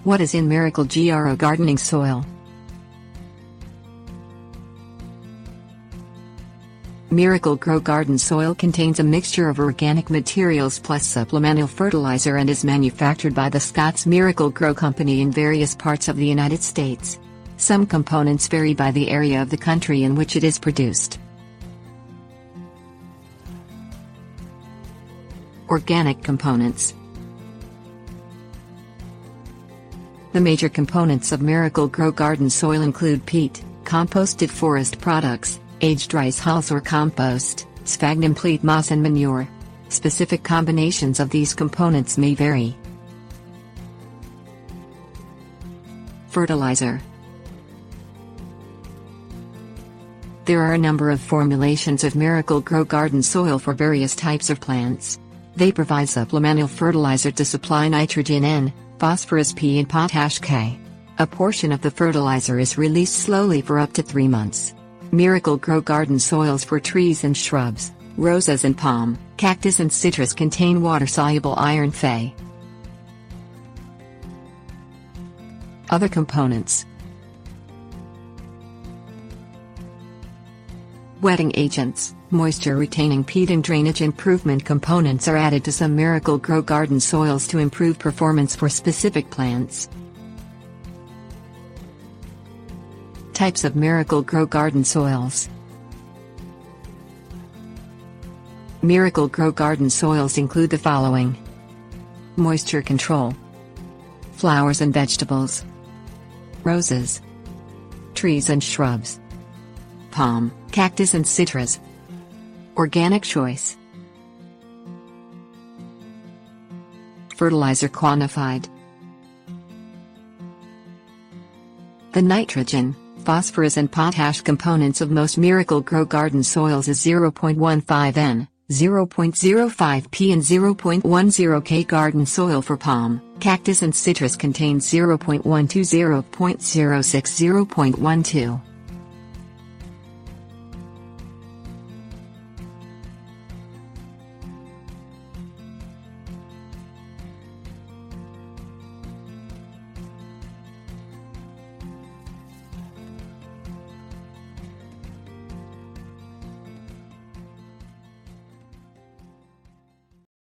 What is in Miracle-Gro Gardening Soil? Miracle-Gro Garden Soil contains a mixture of organic materials plus supplemental fertilizer and is manufactured by the Scotts Miracle-Gro Company in various parts of the United States. Some components vary by the area of the country in which it is produced. Organic components. The major components of Miracle-Gro Garden Soil include peat, composted forest products, aged rice hulls or compost, sphagnum peat moss and manure. Specific combinations of these components may vary. Fertilizer. There are a number of formulations of Miracle-Gro Garden Soil for various types of plants. They provide supplemental fertilizer to supply nitrogen N, phosphorus P and potash K. A portion of the fertilizer is released slowly for up to 3 months. Miracle-Gro Garden Soils for trees and shrubs, roses and palm, cactus and citrus contain water-soluble iron Fe. Other components. Wetting agents, moisture-retaining peat and drainage improvement components are added to some Miracle-Gro Garden Soils to improve performance for specific plants. Types of Miracle-Gro Garden Soils. Miracle-Gro Garden Soils include the following: moisture control, flowers and vegetables, roses, trees and shrubs, palm, cactus and citrus, organic choice. Fertilizer Quantified. The nitrogen, phosphorus and potash components of most Miracle-Gro Garden Soils is 0.15 N, 0.05 P and 0.10 K. Garden soil for palm, cactus and citrus contains 0.12, 0.06, 0.12.